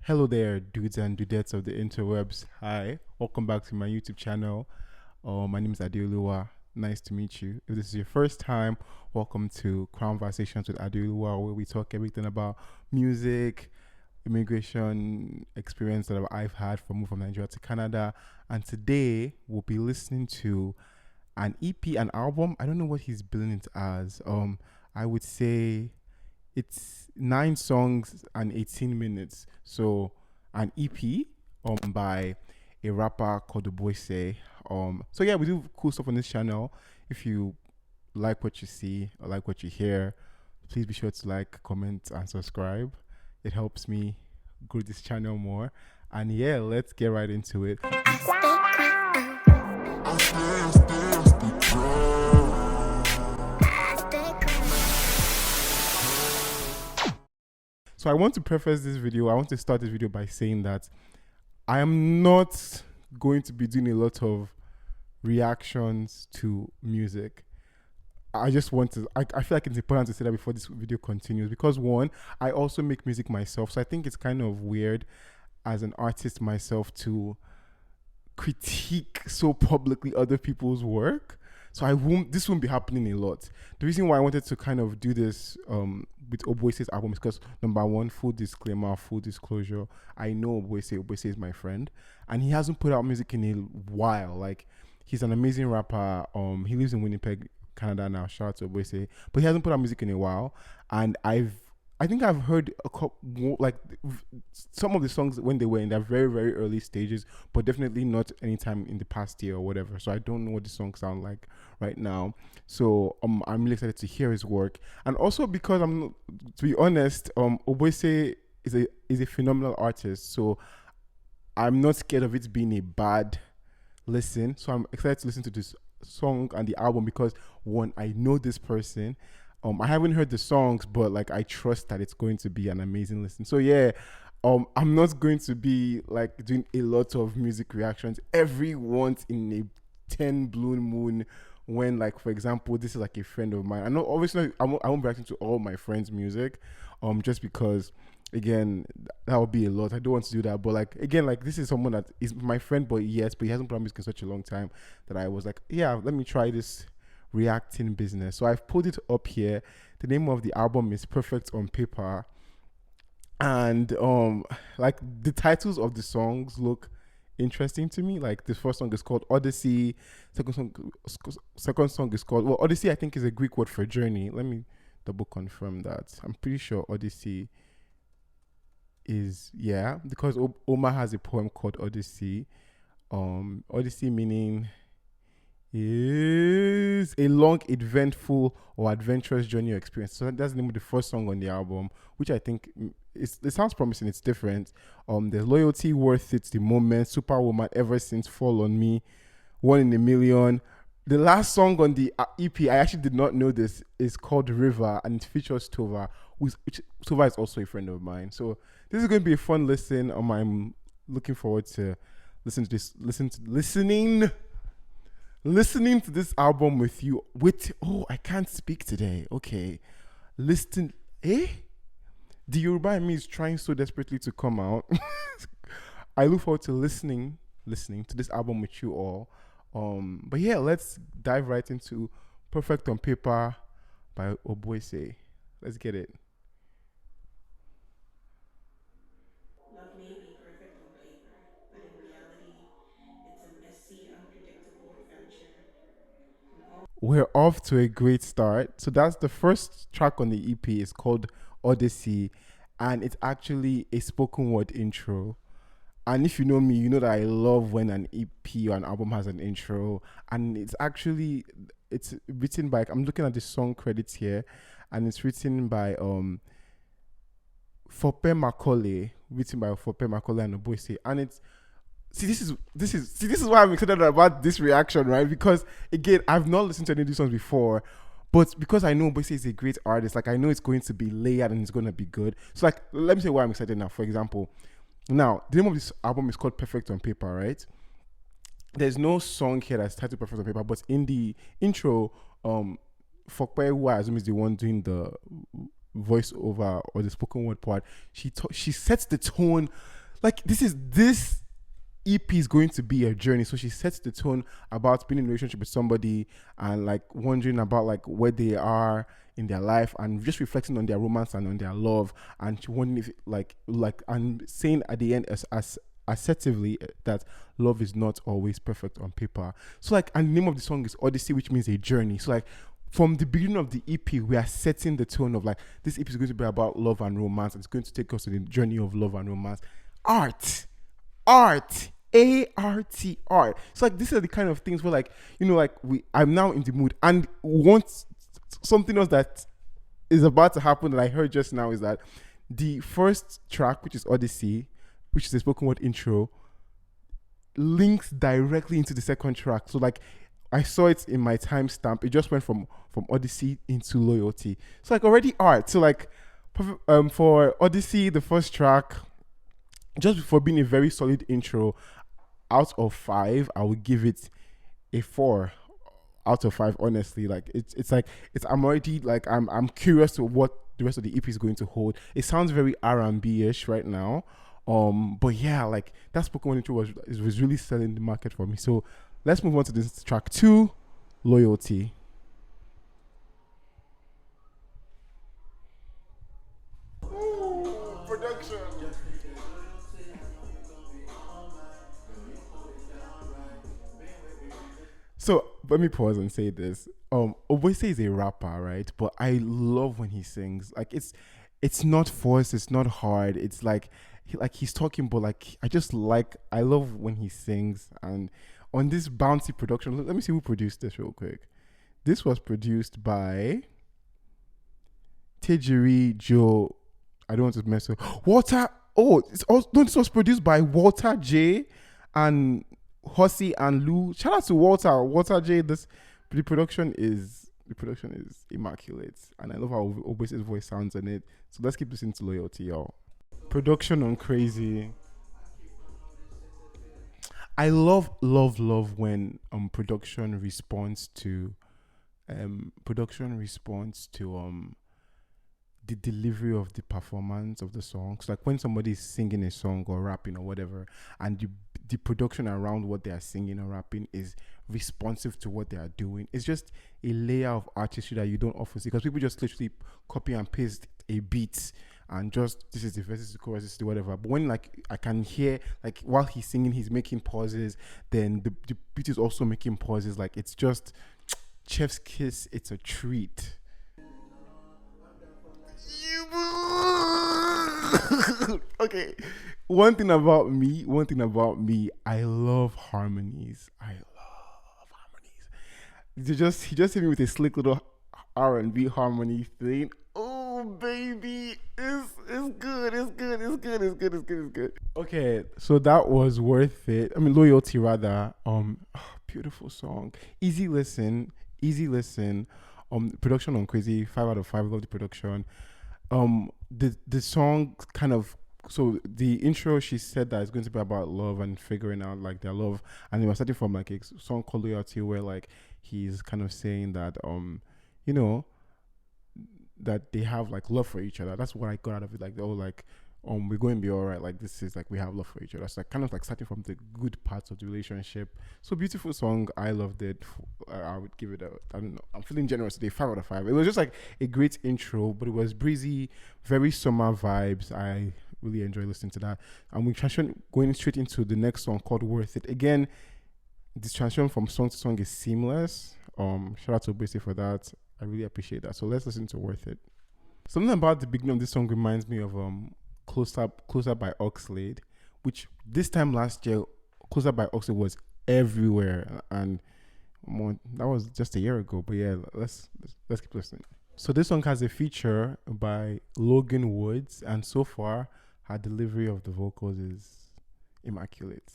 Hello there, dudes and dudettes of the interwebs. Hi, welcome back to my YouTube channel. My name is ADEOLUWA. Nice to meet you. If this is your first time, welcome to Conversations with ADEOLUWA, where we talk everything about music, immigration experience that I've had from moving from Nigeria to Canada. And today we'll be listening to an EP, an album. I don't know what he's billing it as. I would say it's 9 songs and 18 minutes. So an EP by a rapper called Oboise. So yeah, we do cool stuff on this channel. If you like what you see or like what you hear, please be sure to like, comment, and subscribe. It helps me grow this channel more. And yeah, let's get right into it. So I want to preface this video. I want to start this video by saying that I am not going to be doing a lot of reactions to music. I just want to, I feel like it's important to say that before this video continues, because one, I also make music myself. So I think it's kind of weird as an artist myself to critique so publicly other people's work. So this won't be happening a lot. The reason why I wanted to kind of do this with Oboise's album is because, number one, full disclaimer, full disclosure, I know Oboise is my friend, and he hasn't put out music in a while. Like, he's an amazing rapper. He lives in Winnipeg, Canada now. Shout out to Oboise. But he hasn't put out music in a while, and I think I've heard a couple, like some of the songs when they were in their very, very early stages, but definitely not anytime in the past year or whatever. So I don't know what the songs sound like right now. So I'm really excited to hear his work, and also because to be honest, Oboise is a phenomenal artist. So I'm not scared of it being a bad listen. So I'm excited to listen to this song and the album because, one, I know this person. I haven't heard the songs, but like I trust that it's going to be an amazing listen. So yeah, I'm not going to be like doing a lot of music reactions every once in a 10 blue moon when, like, for example, this is like a friend of mine. I know obviously I won't be reacting to all my friends' music, just because, again, that would be a lot. I don't want to do that, but like, again, like, this is someone that is my friend, but he hasn't put out music in such a long time that I was like, yeah, let me try this reacting business. So I've pulled it up here. The name of the album is Perfect on Paper, and like, the titles of the songs look interesting to me. Like, the first song is called Odyssey. Second song is called, well, Odyssey I think is a Greek word for journey. Let me double confirm that. I'm pretty sure Odyssey is, yeah, because Omar has a poem called Odyssey. Odyssey meaning is a long, eventful, or adventurous journey or experience. So that's the name of the first song on the album, which I think it sounds promising. It's different. There's Loyalty, Worth It, The Moment, Superwoman, Ever Since, Fall on Me, One in a Million. The last song on the EP, I actually did not know this, is called River, and it features Tova, which Tova is also a friend of mine. So this is going to be a fun listen. I'm looking forward to listening to this album with you. I can't speak today. Okay. The Yoruba in me is trying so desperately to come out. I look forward to listening to this album with you all. But yeah, let's dive right into Perfect on Paper by Oboise. Let's get it. Love may be perfect on paper, but in reality, it's a messy, unpredictable adventure. We're off to a great start. So that's the first track on the EP. It's called Odyssey, and it's actually a spoken word intro. And if you know me, you know that I love when an EP or an album has an intro. And it's written by, I'm looking at the song credits here, and it's written by Fope Macaulay, and Oboise. And it's, this is why I'm excited about this reaction, right? Because, again, I've not listened to any of these songs before, but because I know Oboise is a great artist, like, I know it's going to be layered and it's going to be good. So, like, let me say why I'm excited now. For example, now, the name of this album is called Perfect on Paper, right? There's no song here that's titled Perfect on Paper, but in the intro, Fokpe, who I assume is the one doing the voiceover or the spoken word part, she sets the tone like this EP is going to be a journey. So she sets the tone about being in a relationship with somebody and like wondering about like where they are in their life and just reflecting on their romance and on their love, and she wondering if like and saying at the end as assertively that love is not always perfect on paper. So like, and the name of the song is Odyssey, which means a journey. So like from the beginning of the EP, we are setting the tone of like this EP is going to be about love and romance. And it's going to take us to the journey of love and romance. Art, art, art. So like, these are the kind of things where like, you know, like I'm now in the mood, and want something else that is about to happen that I heard just now is that the first track, which is Odyssey, which is a spoken word intro, links directly into the second track. So like, I saw it in my timestamp. It just went from Odyssey into Loyalty. So like, already art. So like, for Odyssey, the first track, just for being a very solid intro, out of 5, I would give it a 4 out of 5. Honestly, like I'm already like I'm curious to what the rest of the EP is going to hold. It sounds very R&B-ish right now. But yeah, like that spoken word intro was really selling the market for me. So let's move on to this track 2, Loyalty. Ooh, production. So let me pause and say this. Oboise is a rapper, right? But I love when he sings. Like it's not forced, it's not hard. It's like he's talking, but like I love when he sings. And on this bouncy production, let me see who produced this real quick. This was produced by Tejiri Joe. I don't want to mess up. Walter. Oh, this was produced by Walter J and Hossy and Lou. Shout out to Walter J. The production is immaculate, and I love how Oboise's voice sounds in it. So let's keep listening to Loyalty, y'all. Production on Crazy. I love when production responds to the delivery of the performance of the songs. Like when somebody is singing a song or rapping or whatever, and the production around what they are singing or rapping is responsive to what they are doing. It's just a layer of artistry that you don't often see, because people just literally copy and paste a beat and just, this is the verse, this is the chorus, this is the whatever. But when like I can hear, like while he's singing, he's making pauses, then the beat is also making pauses. Like it's just chef's kiss. It's a treat. Okay, one thing about me, I love harmonies. He just hit me with a slick little R&B harmony thing. Oh baby, it's good. Okay, so that was worth it. I mean, Loyalty rather. Beautiful song, easy listen. Production on Crazy, 5 out of 5. Love the production. The song kind of, so the intro, she said that it's going to be about love and figuring out like their love, and they were starting from like a song called Loyalty, where like he's kind of saying that you know, that they have like love for each other. That's what I got out of it. Like, oh, like we're going to be all right. Like this is like we have love for each other. So like kind of like starting from the good parts of the relationship. So beautiful song. I loved it. I would give it a, I don't know, I'm feeling generous today, 5 out of 5. It was just like a great intro, but it was breezy, very summer vibes. I really enjoy listening to that. And we transition going straight into the next song called Worth It. Again, this transition from song to song is seamless. Shout out to Oboise for that. I really appreciate that. So let's listen to Worth It. Something about the beginning of this song reminds me of Close Up by Oxlade, which this time last year, Close Up by Oxlade was everywhere, and that was just a year ago. But yeah, let's keep listening. So this song has a feature by Logan Woods, and so far her delivery of the vocals is immaculate.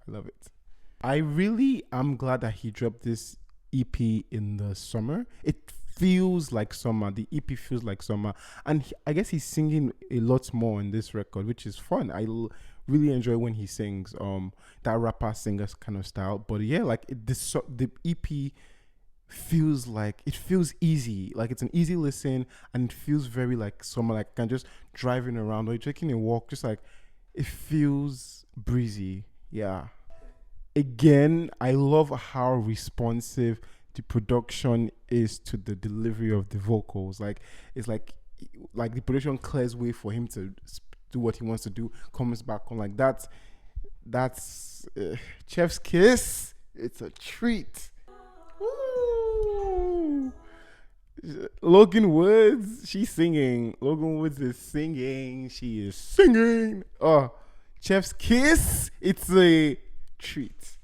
I love it. I really am glad that he dropped this EP in the summer. It feels like summer. The EP feels like summer, and I guess he's singing a lot more on this record, which is fun. I really enjoy when he sings that rapper singer kind of style. But yeah, like the EP feels like, it feels easy, like it's an easy listen, and it feels very like summer, like kind of just driving around or you're taking a walk, just like It feels breezy. Yeah. Again, I love how responsive the production is to the delivery of the vocals. Like it's like the production clears way for him to do what he wants to do. Comes back on like that. That's Chef's Kiss. It's a treat. Woo! Logan Woods, she's singing. Logan Woods is singing. She is singing. Oh, Chef's Kiss. It's a treat.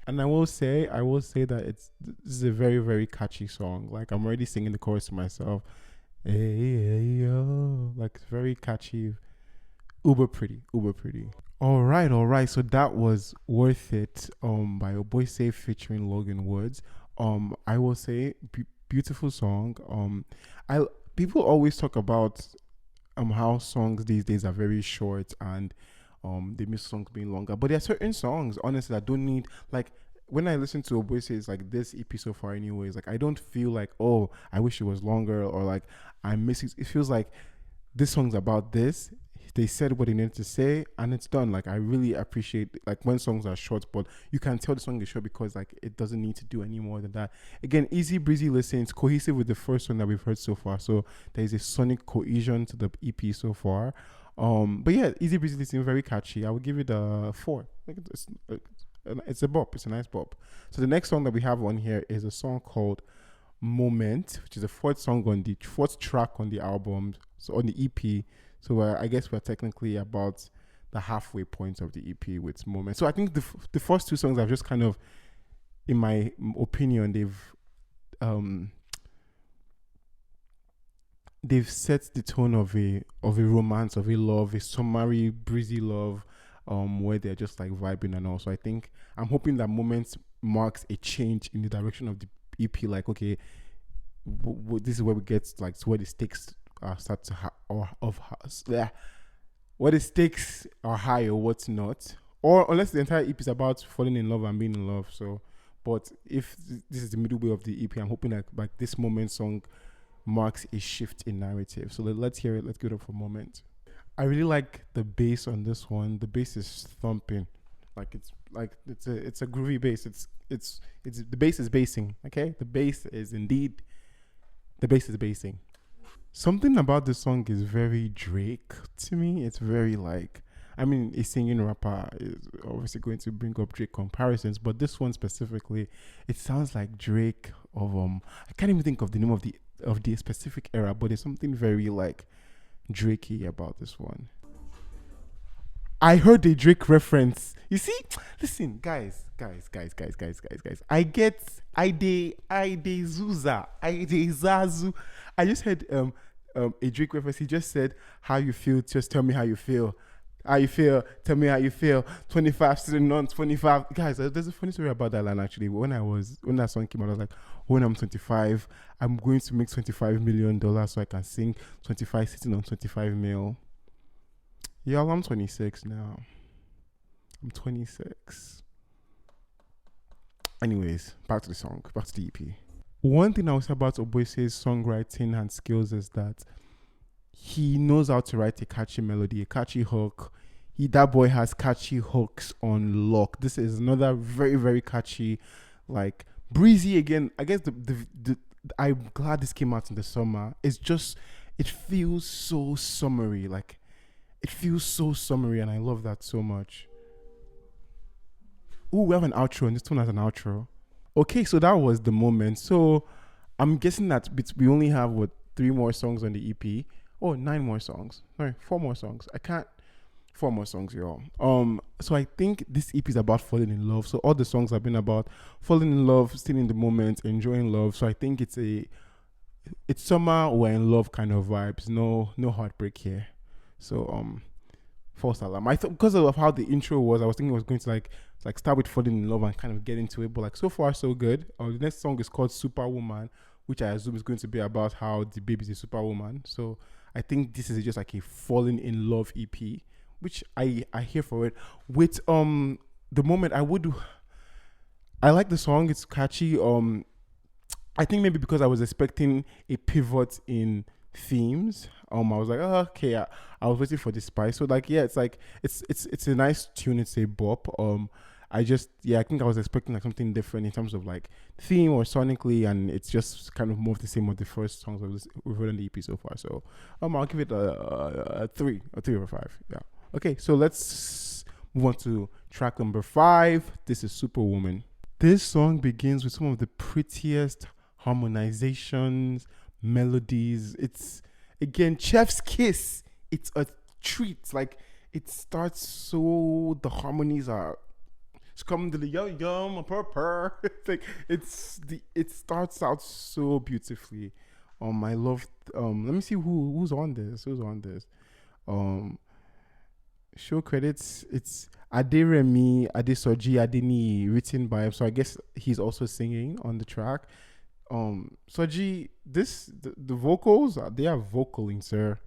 And I will say that this is a very, very catchy song. Like I'm already singing the chorus to myself. Hey, hey, yo. Like it's very catchy. Uber pretty. Uber pretty. All right. So that was Worth It by Oboise featuring Logan Woods. I will say beautiful song. I People always talk about how songs these days are very short and they miss songs being longer. But there are certain songs, honestly, that don't need like when I listen to Oboise, it's like this EP so far anyways, like I don't feel like, oh, I wish it was longer or like I'm missing. It feels like this song's about this. They said what they needed to say and it's done. Like I really appreciate like when songs are short, but you can tell the song is short because like it doesn't need to do any more than that. Again, easy breezy listen. It's cohesive with the first one that we've heard so far. So there is a sonic cohesion to the EP so far. But yeah, easy breezy listen, very catchy. I would give it a 4. Like it's a bop. It's a nice bop. So the next song that we have on here is a song called Moment, which is the fourth track on the album, so on the EP. So I guess we're technically about the halfway point of the EP with Moment. So I think the first two songs have just kind of, in my opinion, they've set the tone of a romance, of a love, a summary breezy love, where they're just like vibing and all. So I think I'm hoping that Moment marks a change in the direction of the EP. Like okay, this is where we get like to where the stakes start to what the stakes are high or what's not, or unless the entire EP is about falling in love and being in love. So, but if this is the middle way of the EP, I'm hoping that like this Moment song marks a shift in narrative. So let's hear it. Let's give it up for a moment. I really like the bass on this one. The bass is thumping, it's a groovy bass. It's the bass is bassing. Okay, the bass is bassing. Something about the song is very Drake to me. It's very like, I mean, a singing rapper is obviously going to bring up Drake comparisons, but this one specifically, it sounds like Drake of I can't even think of the name of the specific era, but there's something very like Drakey about this one. I heard a Drake reference. You see, listen, guys. I de Zazu. I just heard a Drake reference. He just said, "How you feel? Just tell me how you feel. How you feel? Tell me how you feel." 25 student on 25. Guys, there's a funny story about that line actually. When that song came out, I was like, when I'm 25, I'm going to make $25 million so I can sing 25 sitting on 25 mil. Y'all, I'm 26 now. I'm 26. Anyways, back to the song, back to the EP. One thing I would say about Oboise's songwriting and skills is that he knows how to write a catchy melody, a catchy hook. That boy has catchy hooks on lock. This is another very, very catchy, like breezy again. I guess I'm glad this came out in the summer. It feels so summery, like it feels so summery, and I love that so much. Oh, we have an outro, and this one has an outro. Okay, so that was the Moment. So I'm guessing that we only have 3 more songs on the EP. Oh, 9 more songs. Sorry, 4 more songs. I can't. 4 more songs, y'all. So I think this EP is about falling in love. So all the songs have been about falling in love, still in the moment, enjoying love. So I think it's summer, we're in love kind of vibes. No heartbreak here. So false alarm. I thought because of how the intro was, I was thinking it was going to like start with falling in love and kind of get into it. But like so far so good. The next song is called Superwoman, which I assume is going to be about how the baby's a superwoman. So I think this is just like a falling in love EP, which I hear for it. With the Moment, I like the song. It's catchy. I think maybe because I was expecting a pivot in themes. I was like, oh, okay, I was waiting for the spice. So like, yeah, it's like it's a nice tune. It's a bop. I think I was expecting like something different in terms of like theme or sonically, and it's just kind of more of the same of the first songs we've heard on the EP so far. So I'll give it a 3 over 5. Yeah. Okay, so let's move on to track number 5. This is Superwoman. This song begins with some of the prettiest harmonizations, melodies. It's again chef's kiss. It's a treat. Like it starts so the harmonies are it's coming to the yum yum purr. It starts out so beautifully. I love let me see who's on this. Um Show credits. It's Aderemi Adesoji Adeni written by him. So I guess he's also singing on the track. Soji, the vocals they are vocaling, sir.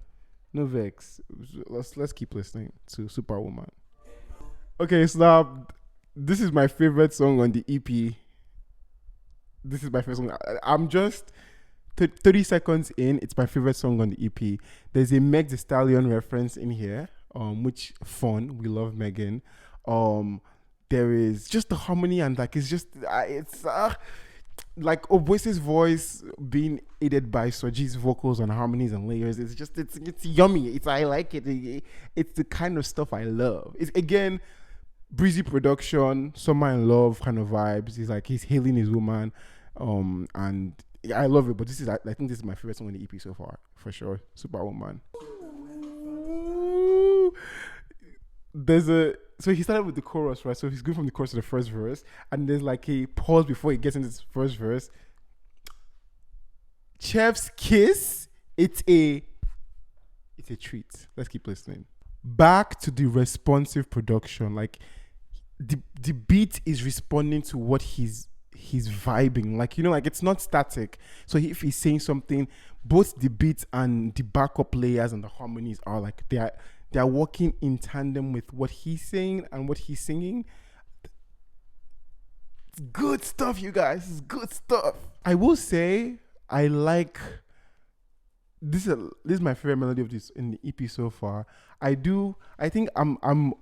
No vex. Let's keep listening to Superwoman. Okay, so now this is my favorite song on the EP. This is my favorite song. I'm just 30 seconds in. It's my favorite song on the EP. There's a Meg Thee Stallion reference in here. Which fun. We love Megan. There is just the harmony and like it's like Oboise's voice being aided by Soji's vocals and harmonies and layers. It's yummy. I like it. It's the kind of stuff I love. It's again breezy production, summer in love kind of vibes. He's hailing his woman, and I love it. But I think this is my favorite song on the EP so far for sure. Superwoman. So he started with the chorus, right? So he's going from the chorus to the first verse, and there's like a pause before he gets into his first verse. Chef's kiss. It's a treat. Let's keep listening. Back to the responsive production. Like the beat is responding to what he's vibing. Like like it's not static. So if he's saying something, both the beat and the backup layers and the harmonies are like they are working in tandem with what he's saying and what he's singing. It's good stuff, you guys. It's good stuff. I will say I like this is my favorite melody of this in the EP so far. I think I'm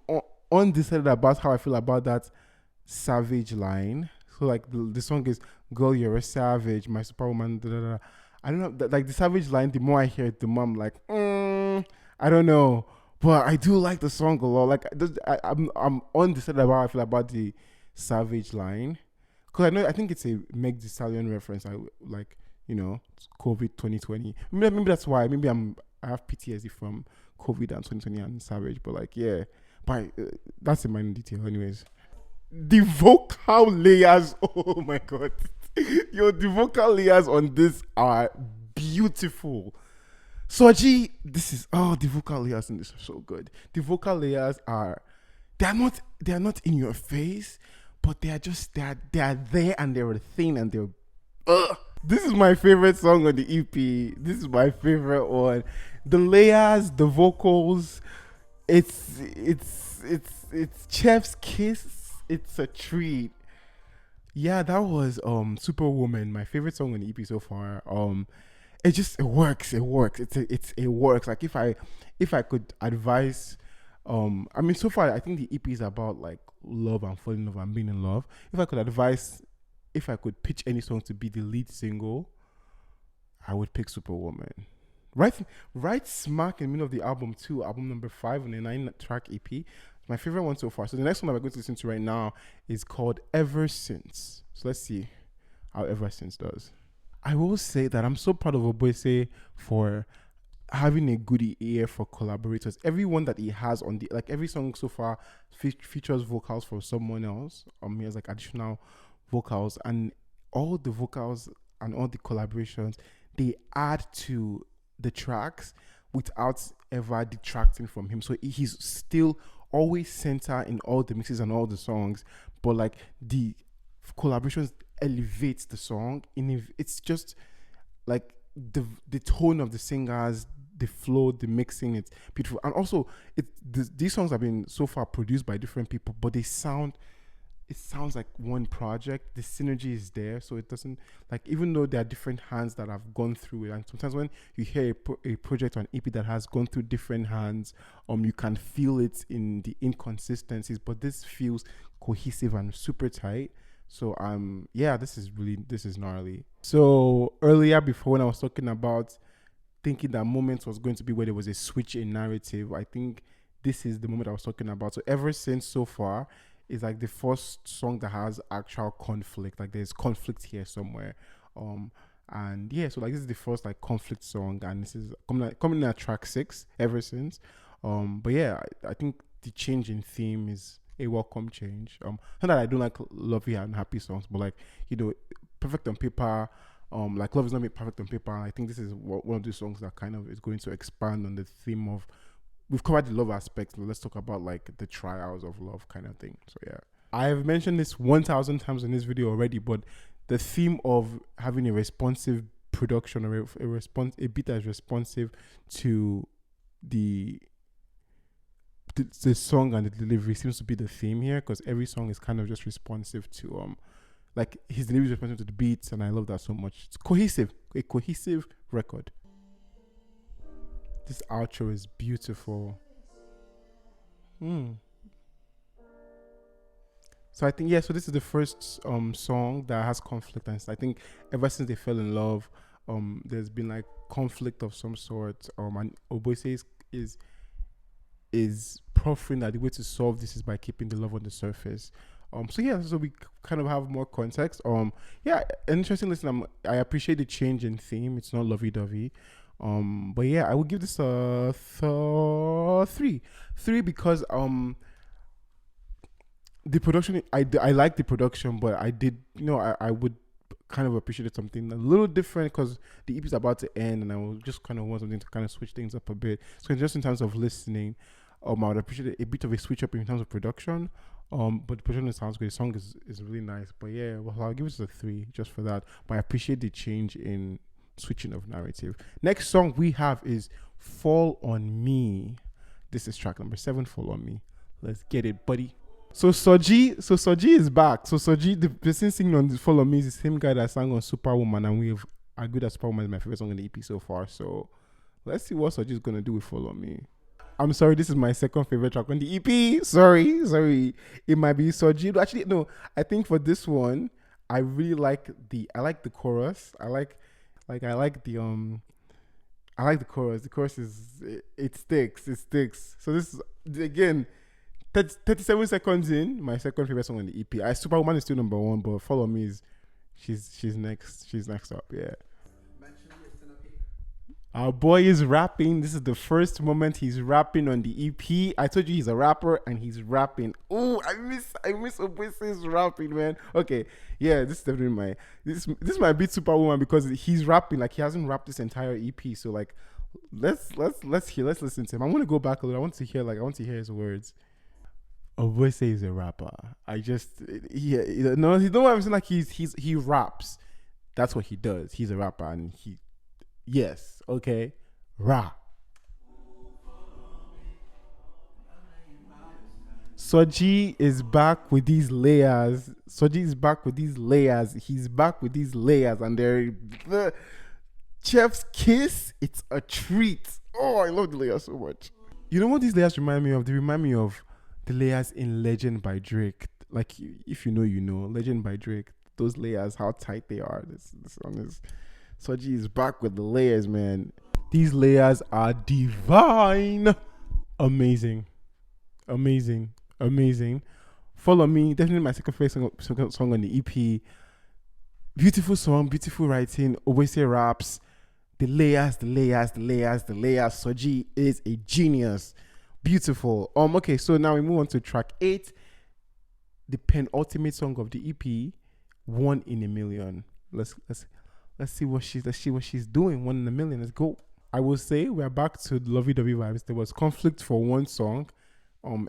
undecided about how I feel about that savage line. So like the song is "Girl, you're a savage, my superwoman." Da, da, da. I don't know, like the savage line. The more I hear it, the more I'm like, I don't know, but I do like the song a lot. Like I'm undecided about how I feel about the savage line, because I think it's a Meg Thee Stallion reference. I like COVID 2020. Maybe that's why. Maybe I have PTSD from COVID and 2020 and savage. But like but that's a minor detail, anyways. The vocal layers, oh my god. The vocal layers on this are beautiful. Soji, the vocal layers in this are so good. The vocal layers they are not in your face, but they are there and they're a thing and they're This is my favorite song on the EP. This is my favorite one. The layers, the vocals, it's chef's kiss. It's a treat. Yeah, that was Superwoman, my favorite song on the EP so far. It works. It works. Like if I could advise, so far I think the EP is about like love and falling in love and being in love. If I could pitch any song to be the lead single, I would pick Superwoman. Right smack in the middle of the album too, album number 5 on the 9-track EP. My favorite one so far. So the next one that we're going to listen to right now is called Ever Since. So let's see how Ever Since does. I will say that I'm so proud of Oboise for having a good ear for collaborators. Everyone that he has on every song so far features vocals for someone else. He has like additional vocals, and all the vocals and all the collaborations, they add to the tracks without ever detracting from him. So he's still always center in all the mixes and all the songs, but like the collaborations elevates the song. It's just like the tone of the singers, the flow, the mixing, it's beautiful. And also these songs have been so far produced by different people, but they sound it sounds like one project. The synergy is there, so it doesn't, like, even though there are different hands that have gone through it, and sometimes when you hear a project or an EP that has gone through different hands, you can feel it in the inconsistencies, but this feels cohesive and super tight. So yeah, this is gnarly. So earlier, before, when I was talking about thinking that moment was going to be where there was a switch in narrative, I think this is the moment I was talking about. So ever since so far, it's like the first song that has actual conflict. Like there's conflict here somewhere. And yeah, so like this is the first like conflict song, and this is coming in at track 6 ever since. But yeah, I think the change in theme is a welcome change. Not that I don't like lovey and happy songs, but like, perfect on paper. Like Love Is Not Made Perfect on Paper. I think this is one of those songs that kind of is going to expand on the theme of, we've covered the love aspect. Let's talk about like the trials of love kind of thing. So yeah, I've mentioned this 1,000 times in this video already, but the theme of having a responsive production, or a beat that is responsive to the song and the delivery seems to be the theme here, because every song is kind of just responsive to like his delivery is responsive to the beats, and I love that so much. It's cohesive, a cohesive record. This outro is beautiful. So I think, yeah, so this is the first song that has conflict, and I think ever since they fell in love, there's been like conflict of some sort. And Oboise is proffering that the way to solve this is by keeping the love on the surface. So yeah, so we kind of have more context. Yeah, an interesting listen. I appreciate the change in theme. It's not lovey-dovey. But yeah, I would give this a 3 because the production, I like the production, but I did, I would kind of appreciate something a little different, because the EP is about to end, and I would just kind of want something to kind of switch things up a bit. So just in terms of listening, I would appreciate a bit of a switch up in terms of production. But the production sounds good. The song is really nice. But yeah, well, I'll give it a 3 just for that. But I appreciate the change in switching of narrative. Next song we have is Fall on Me. This is track number 7, Fall on Me. Let's get it, buddy. So Soji is back. So Soji, the person singing on this Fall on Me, is the same guy that sang on Superwoman, and we've agreed that Superwoman is my favorite song in the EP so far. So let's see what Soji is gonna do with Fall on Me. I'm sorry, this is my second favorite track on the EP. Sorry. It might be Soji. Actually, no. I think for this one, I really like the chorus. I like the chorus. The chorus it sticks. So this is, again, 37 seconds in, my second favorite song on the EP. Superwoman is still number 1, but Follow Me is she's next. She's next up. Yeah. Our boy is rapping. This is the first moment he's rapping on the EP. I told you he's a rapper, and he's rapping. Oh, I miss Oboise's rapping, man. Okay, yeah, this is definitely this might be Superwoman, because he's rapping like he hasn't rapped this entire EP. So like, let's listen to him. I want to go back a little. I want to hear his words. Oboise is a rapper. You know what I'm saying? Like he raps. That's what he does. He's a rapper, and yes, okay, rap. Soji is back with these layers. He's back with these layers, and they're the chef's kiss. It's a treat. Oh, I love the layers so much. You know what these layers remind me of? They remind me of the layers in Legend by Drake. Like, if you know, Legend by Drake. Those layers, how tight they are. This one is. Soji is back with the layers, man. These layers are divine. Amazing. Follow Me, definitely my second favorite song on the EP. Beautiful song, beautiful writing. Oboise raps. The layers. Soji is a genius. Beautiful. Okay, so now we move on to track 8. The penultimate song of the EP, One in a Million. Let's see what she's doing. 1 in a Million. Let's go. I will say we're back to lovey-dovey vibes. There was conflict for one song,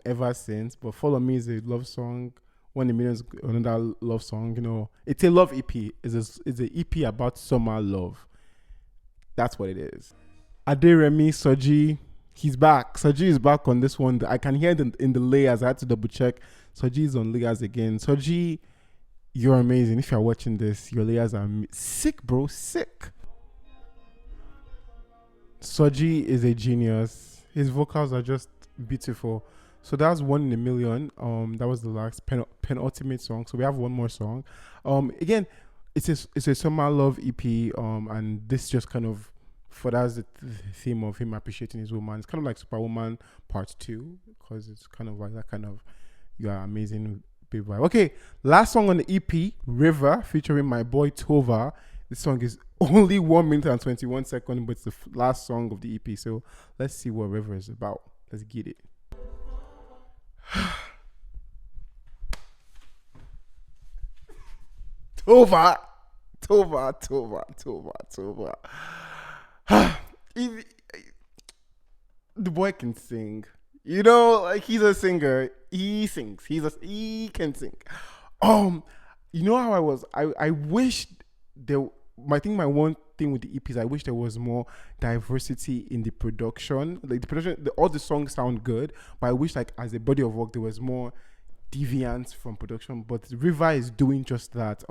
ever since. But Follow Me is a love song. 1 in a Million is another love song. It's a love EP. It's an EP about summer love. That's what it is. Aderemi, Soji, he's back. Soji is back on this one. I can hear it in the layers. I had to double check. Soji is on layers again. Soji, you're amazing. If you're watching this, your layers are sick, bro. Sick. Soji is a genius. His vocals are just beautiful. So that's 1 in a million. That was the last penultimate song. So we have one more song. Again, it's a summer love EP. And this just kind of furthers the theme of him appreciating his woman. It's kind of like Superwoman Part 2, because it's kind of like that kind of you are amazing babe vibe. Okay, last song on the EP, River, featuring my boy Tova. This song is only 1 minute and 21 seconds, but it's the last song of the EP. So let's see what River is about. Let's get it. Tova. The boy can sing. You know, like he's a singer. He sings. He can sing. You know how I wish there. My one thing with the EP is I wish there was more diversity in the production. Like the production, all the songs sound good, but I wish like as a body of work there was more deviance from production. But River is doing just that.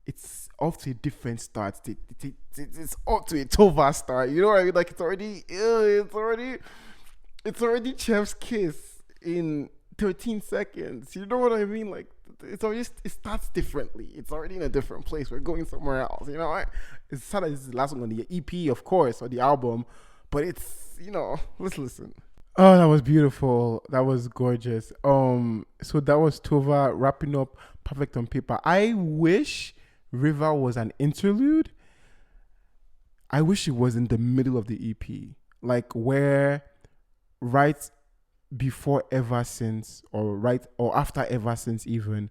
It's off to a different start. It's off to a Tova start. You know what I mean? Like it's already Chef's Kiss in 13 seconds. You know what I mean? Like it starts differently. It's already in a different place. We're going somewhere else. You know, it's sad that this is the last one on the EP, of course, or the album, but it's, you know, let's listen. Oh, that was beautiful. That was gorgeous. So that was Tova wrapping up Perfect on Paper. I wish River was an interlude. I wish it was in the middle of the EP, like where right before Ever Since or after Ever Since even,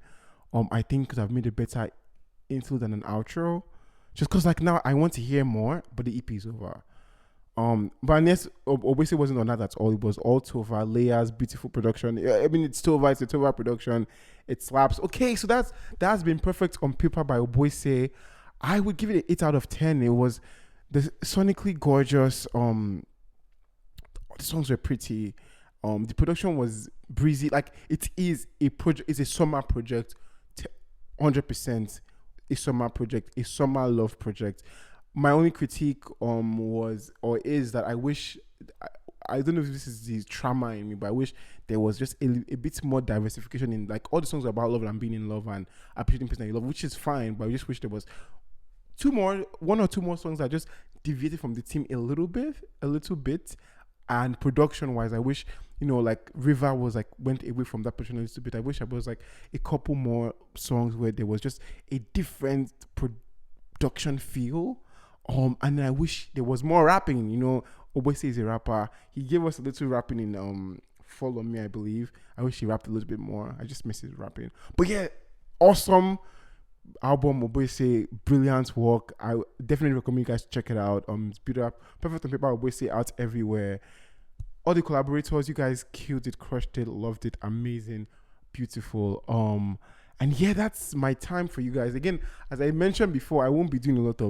I think could have made a better interlude than an outro. Just because like now I want to hear more, but the EP is over. But unless Oboise wasn't on that at all, it was all Tova, layers, beautiful production. I mean, it's a Tova production. It slaps. Okay, so that's been Perfect on Paper by Oboise. I would give it an 8 out of 10. It was the sonically gorgeous. The songs were pretty. The production was breezy. Like it is a project. It's a summer project. 100% a summer project. A summer love project. My only critique is that I wish I don't know if this is the trauma in me, but I wish there was just a bit more diversification in like all the songs about love and being in love and appreciating person that you love, which is fine, but I just wish there was one or two more songs that just deviated from the theme a little bit. And production wise, I wish, you know, like River was like went away from that production a little bit. I wish there was like a couple more songs where there was just a different production feel. And I wish there was more rapping. You know, Oboise is a rapper. He gave us a little rapping in Fall on Me, I believe. I wish he rapped a little bit more. I just miss his rapping. But yeah, awesome album, Oboise, brilliant work. I definitely recommend you guys check it out. It's beautiful. Perfect on Paper, Oboise out everywhere. All the collaborators, you guys killed it, crushed it, loved it, amazing, beautiful. And yeah, that's my time for you guys. Again, as I mentioned before, I won't be doing a lot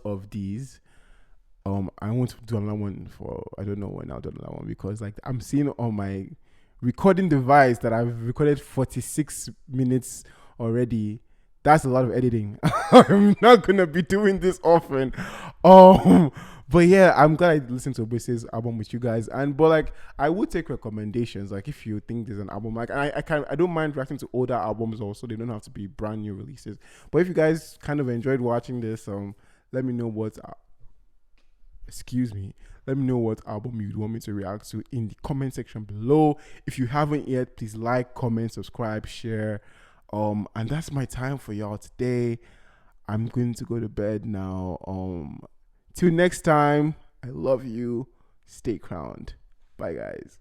of these. I want to do another one for, I don't know when I'll do another one, because like I'm seeing on my recording device that I've recorded 46 minutes already. That's a lot of editing. I'm not gonna be doing this often. But yeah, I'm glad I listened to Oboise's album with you guys. But like I would take recommendations. Like if you think there's an album, like I don't mind reacting to older albums also. They don't have to be brand new releases. But if you guys kind of enjoyed watching this, let me know what let me know what album you'd want me to react to in the comment section below. If you haven't yet, please like, comment, subscribe, share. And that's my time for y'all today. I'm going to go to bed now. Till next time, I love you. Stay crowned. Bye, guys.